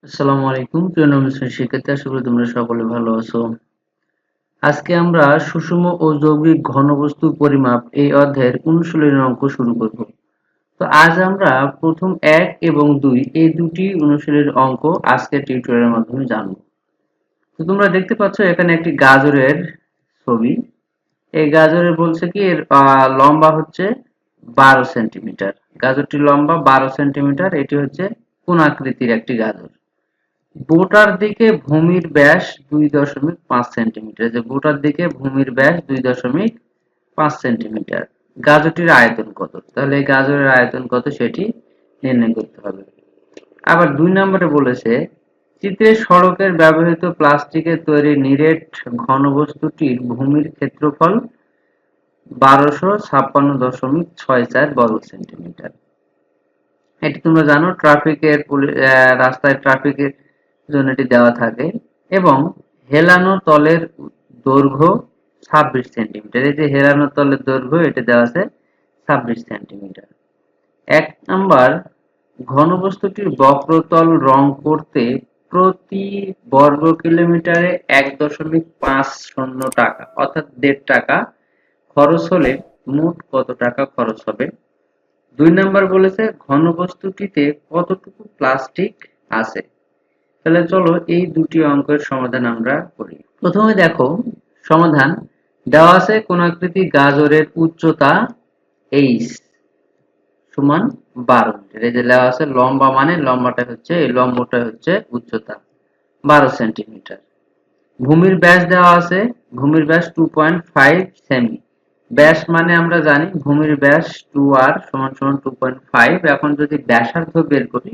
আসসালামু আলাইকুম প্রিয় নবম শ্রেণীর শিক্ষার্থী, আশা করি তোমরা সকলে ভালো আছো। আজকে আমরা সুষম ও যৌগিক ঘনবস্তু পরিমাপ এই অধ্যায়ের অনুশীলনী অঙ্ক শুরু করব। তো আজ আমরা প্রথম 1 এবং 2 এই দুটি অনুশীলনীর অঙ্ক আজকের টিউটোরিয়ালের মাধ্যমে জানব। তো তোমরা দেখতে পাচ্ছ এখানে একটি গাজরের ছবি। এই গাজরের বলছে কি এর লম্বা হচ্ছে 12 সেন্টিমিটার। গাজরটির লম্বা 12 সেন্টিমিটার। এটি হচ্ছে কোণ আকৃতির একটি গাজর। বোটার দিকে ভূমির ব্যাস 2.5 সেন্টিমিটার। যে বোটার দিকে ভূমির ব্যাস 2.5 সেন্টিমিটার। গাজরটির আয়তন কত? তাহলে এই গাজরের আয়তন কত সেটি নির্ণয় করতে হবে। আবার 2 নম্বরে বলেছে চিত্রে সড়কের ব্যবহৃত প্লাস্টিকের তৈরি নিরেট ঘনবস্তুটির ভূমির ক্ষেত্রফল 1256.64 বর্গ সেন্টিমিটার। এটি তোমরা জানো ট্রাফিকের রাস্তায় ট্রাফিকের জন্য এটি দেওয়া থাকে এবং হেলানো তলের দৈর্ঘ্য 26 সেন্টিমিটার। এই যে হেলানো তলের দৈর্ঘ্য এটা দেওয়া আছে 26 সেন্টিমিটার। 1 নাম্বার ঘনবস্তুটির বক্রতল রং করতে প্রতি বর্গ কিলোমিটারে 1.50 টাকা অর্থাৎ 1.5 টাকা খরচ হলে মোট কত টাকা খরচ হবে? 2 নাম্বার বলেছে ঘনবস্তুটিতে কতটুকু প্লাস্টিক আছে। তাহলে চলো এই দুটি অঙ্কের সমাধান আমরা করি। প্রথমে দেখো সমাধান দেওয়া আছে কোণ আকৃতি গাজরের উচ্চতা h সমান 12 মিটার। এই যে দেওয়া আছে লম্বা মানে লম্বাটা হচ্ছে এই লম্বটা হচ্ছে উচ্চতা 12 সেন্টিমিটার। ভূমির ব্যাস দেওয়া আছে, ভূমির ব্যাস 2.5 সেমি। ব্যাস মানে আমরা জানি ভূমির ব্যাস 2r সমান সমান 2.5। এখন যদি ব্যাসার্ধ বের করি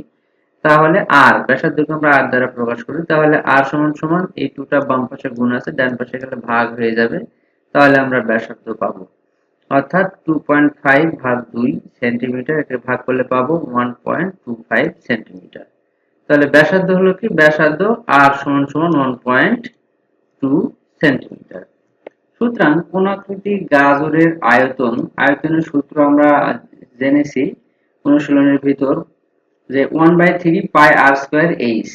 তাহলে r ব্যাসার্ধকে আমরা r দ্বারা প্রকাশ করি, তাহলে r সমান সমান এই 2টা বাম পাশে গুণ আছে, ডান পাশে গেলে ভাগ হয়ে যাবে, তাহলে আমরা ব্যাসার্ধ পাবো। অর্থাৎ 2.5 ভাগ 2 সেন্টিমিটার, একে ভাগ করলে পাবো 1.25 সেন্টিমিটার। তাহলে ব্যাসার্ধ হলো কি? ব্যাসার্ধ r সমান সমান 1.2 সেন্টিমিটার। সুতরাং কোণাকৃতি গাজরের আয়তনের সূত্র আমরা জেনেছি অনুশীলনের ভিতর, যে 1/3 পাই r স্কয়ার h।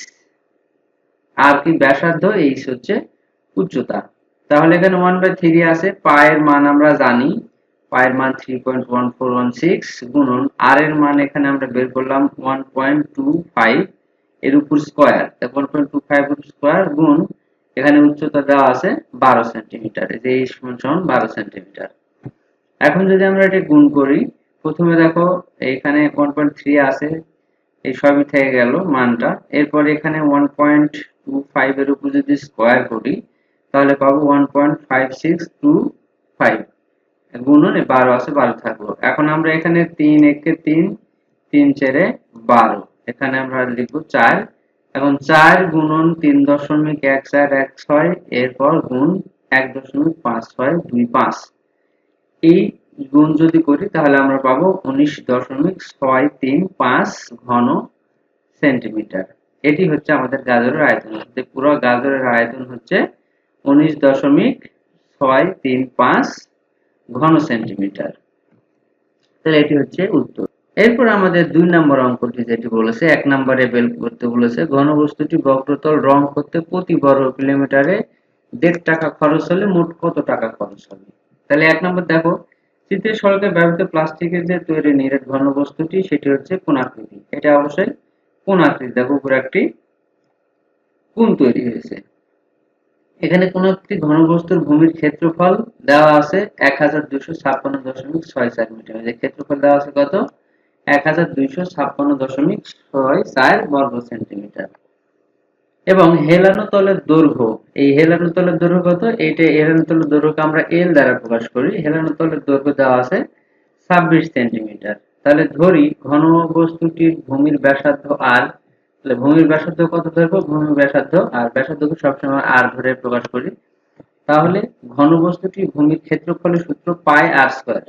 আর কি ব্যাসার্ধ, h হচ্ছে উচ্চতা। তাহলে এখানে 1/3 আছে, পাই এর মান আমরা জানি, পাই এর মান 3.1416 গুণন r এর মান এখানে আমরা বের করলাম 1.25 এর উপর স্কয়ার, 1.25 এর স্কয়ার গুণ এখানে উচ্চতা দেওয়া আছে 12 সেন্টিমিটার। এই যে h সমান 12 সেন্টিমিটার। এখন যদি আমরা এটা গুণ করি, প্রথমে দেখো এখানে 1.3 আছে, এই সবই থেকে গেল মানটা। এরপর এখানে 1.25 এর উপর যদি স্কয়ার করি তাহলে পাবো 1.5625 গুণন 12 আছে, 12 থাকলো। এখন আমরা এখানে 3 একে 3, 3 4 12, এখানে আমরা লিখবো 4। এখন 4 গুণন 3.1416, এরপর গুণ 1.5625। এই গুণ যদি করি তাহলে আমরা পাবো 19.635 ঘন সেন্টিমিটার। এটি হচ্ছে আমাদের গাজরের আয়তন। পুরো গাজরের আয়তন হচ্ছে 19.635 ঘন সেন্টিমিটার। তাহলে এটি হচ্ছে উত্তর। এরপর আমাদের 2 নম্বর অঙ্কটি যেটি বলেছে, 1 নম্বরে বের করতে বলেছে ঘনবস্তুটি বক্রতল রং করতে প্রতি বর্গ কিলোমিটারে 1.5 টাকা খরচ হলে মোট কত টাকা খরচ হবে। তাহলে 1 নম্বর দেখো চিত্রের সড়কে ব্যবহৃত প্লাস্টিকের যে তৈরি নিরেট ঘনবস্তুটি সেটি হচ্ছে কোণ আকৃতি। এটা অবশ্যই কোণ আকৃতি। দেখো উপরে একটি কোণ তৈরি হয়েছে। এখানে কোন একটি ঘনবস্তুর ভূমির ক্ষেত্রফল দেওয়া আছে 1256.64 মিটার। যে ক্ষেত্রফল দেওয়া আছে কত? 1256.64 বর্গ সেন্টিমিটার। এবং হেলানো তলের দৈর্ঘ্য, এই হেলানো তলের দৈর্ঘ্য কত? এইটা হেলানো তলের দৈর্ঘ্যকে আমরা l দ্বারা প্রকাশ করি। হেলানো তলের দৈর্ঘ্য দেওয়া আছে 26 সেন্টিমিটার। তাহলে ধরি ঘনবস্তুটির ভূমির ব্যাসার্ধ r। তাহলে ভূমির ব্যাসার্ধ কত ধরবো? ভূমির ব্যাসার্ধ আর ব্যাসার্ধকে সবসময় r ধরে প্রকাশ করি। তাহলে ঘনবস্তুটির ভূমির ক্ষেত্রফলের সূত্র পাই r স্কয়ার।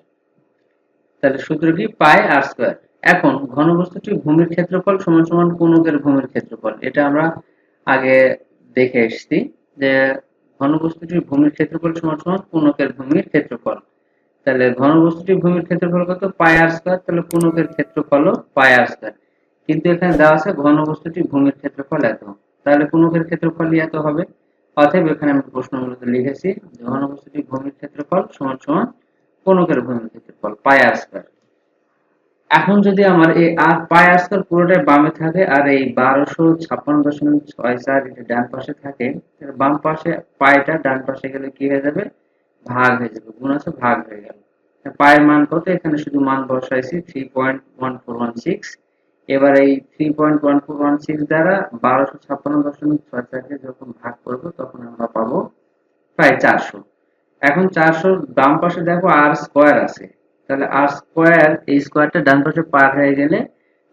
তাহলে সূত্র কি? পাই r স্কয়ার। এখন ঘনবস্তুটির ভূমির ক্ষেত্রফল সমান সমান কোণকের ভূমির ক্ষেত্রফল। এটা আমরা আগে দেখে এসেছি যে ঘনবস্তুটির ভূমির ক্ষেত্রফল সমান সমান কোণকের ভূমির ক্ষেত্রফল। তাহলে ঘনবস্তুটির ভূমির ক্ষেত্রফল কত? পাই r স্কয়ার। তাহলে কোণকের ক্ষেত্রফল পাই r স্কয়ার। কিন্তু এখানে দেওয়া আছে ঘনবস্তুটির ভূমির ক্ষেত্রফল এত, তাহলে কোনকের ক্ষেত্রফলই এত হবে। অতএব এখানে আমি প্রশ্ন মূলত লিখেছি ঘনবস্তুটির ভূমির ক্ষেত্রফল সমান সমান কোনকের ভূমির ক্ষেত্রফল পাই আর স্কয়ার। এখন যদি আমার এই আর পাই আর স্কয়ার পুরোটাই বামে থাকে আর এই 1256.64 এটা ডান পাশে থাকে, তাহলে বাম পাশে পাইটা ডান পাশে গেলে কি হয়ে যাবে, ভাগ হয়ে যাবে, গুণ আছে ভাগ হয়ে গেল। পায়ের মান কত, এখানে শুধু মান বসাইছি 3.1416। এবার এই 3.1416 দ্বারা 1256.64 কে যখন ভাগ করব তখন আমরা পাবো প্রায় 400। এখন 400 বাম পাশে দেখো আর স্কয়ার আছে, তাহলে আর স্কয়ার, এই স্কয়ারটা ডান পাশে পার হয়ে গেলে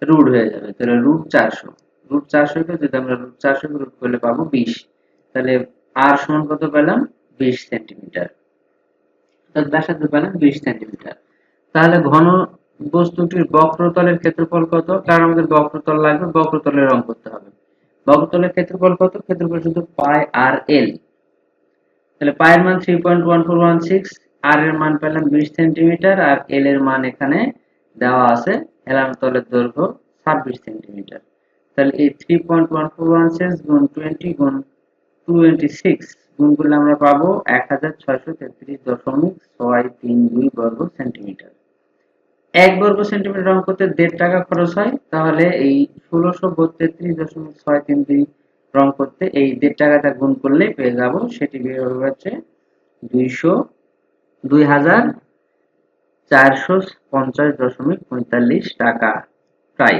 রুট হয়ে যাবে, তাহলে √400। √400 কে যদি আমরা √400 কে রুট করলে পাবো 20। তাহলে আর সমান কত পেলাম, 20 সেন্টিমিটার। তাহলে ব্যাসার্ধ পেলাম 20 সেন্টিমিটার। তাহলে ঘন বস্তুটির বক্রতলের ক্ষেত্রফল কত, কারণ আমাদের বক্রতল লাগবে, বক্রতলের রং করতে হবে। বক্রতলের ক্ষেত্রফল কত, ক্ষেত্রফল শুধু পাই আর এল। তাহলে পায়ের মান 3.1416, আর এর মান পেলাম 20 সেন্টিমিটার, আর এল এর মান এখানে দেওয়া আছে, হেলানো তলের দৈর্ঘ্য 26 সেন্টিমিটার। তাহলে এই 3.1416 গুণ 20 গুণ 226 গুণ করলে আমরা পাবো 1633.632 বর্গ সেন্টিমিটার। 1 বর্গ সেন্টিমিটার রং করতে 1.5 টাকা খরচ হয়, তাহলে এই 1632.632 রং করতে এই 1.5 টাকাটা গুণ করলে পেয়ে যাব, সেটি বের হবে হচ্ছে 2450.45 টাকা প্রায়।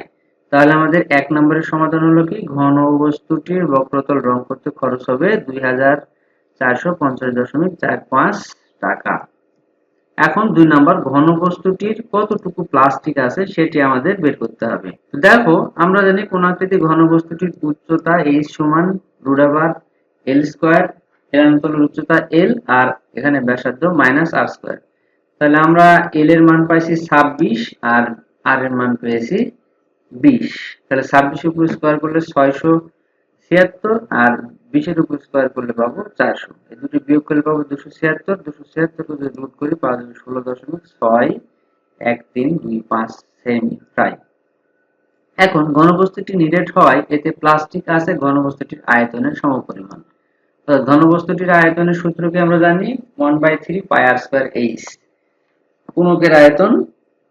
তাহলে আমাদের 1 নম্বরের সমাধান হলো কি, ঘন বস্তুটির বক্রতল রং করতে খরচ হবে 2450.45 টাকা। এখন 2 নম্বর, ঘনবস্তুটির কতটুকু প্লাস্টিক আছে সেটি আমাদের বের করতে হবে। দেখো আমরা জানি কোন আকৃতি ঘনবস্তুটির উচ্চতা h সমান √l², এর তলের উচ্চতা l, আর এখানে ব্যাসার্ধ -r স্কয়ার। তাহলে আমরা l এর মান পাইছি 26 আর r এর মান পেয়েছি 20। তাহলে 26 এর উপর স্কয়ার করলে 676 আর 20 এর উপর স্কয়ার করলে পাবো 400। এই দুটো বিয়োগ করলে পাবো 276। 276 কে যদি রুট করি পাওয়া যাবে 16.61325 সেমি প্রায়। এখন ঘনবস্তুটি নিরেট হওয়ায় এতে প্লাস্টিক আছে ঘনবস্তুটির আয়তনের সমপরিমাণ। ঘনবস্তুটির আয়তনের সূত্রকে আমরা জানি 1/3 পাই আর স্কয়ার h। কোনকের আয়তন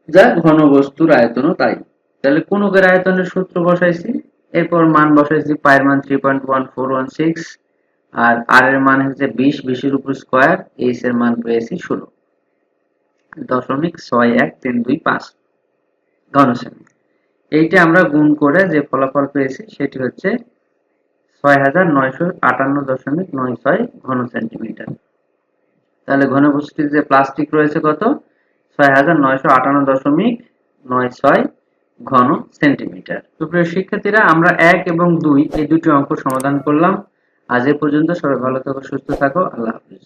যা ঘনবস্তুর আয়তনও তাই। তাহলে কোনকের আয়তনের সূত্র বসাইছি, এরপর মান বসাইছি, পায়ের মান 3.1416 আর আর এর মান হচ্ছে 20, 20 এর উপর স্কয়ার, h এর মান পেয়েছি 16.61325 ঘন সেমি। এইটা আমরা গুণ করে যে ফলাফল পেয়েছি সেটি হচ্ছে 6958.96 ঘন সেন্টিমিটার। তাহলে ঘনবস্তুটির যে প্লাস্টিক রয়েছে কত, 6958.96 ঘন সেন্টিমিটার। সুপ্রিয় শিক্ষার্থীরা, আমরা 1 এবং 2 এই দুটি অঙ্ক সমাধান করলাম। আজ এ পর্যন্ত। সবাই ভালো থাকো, সুস্থ থাকো, আল্লাহ হাফেজ।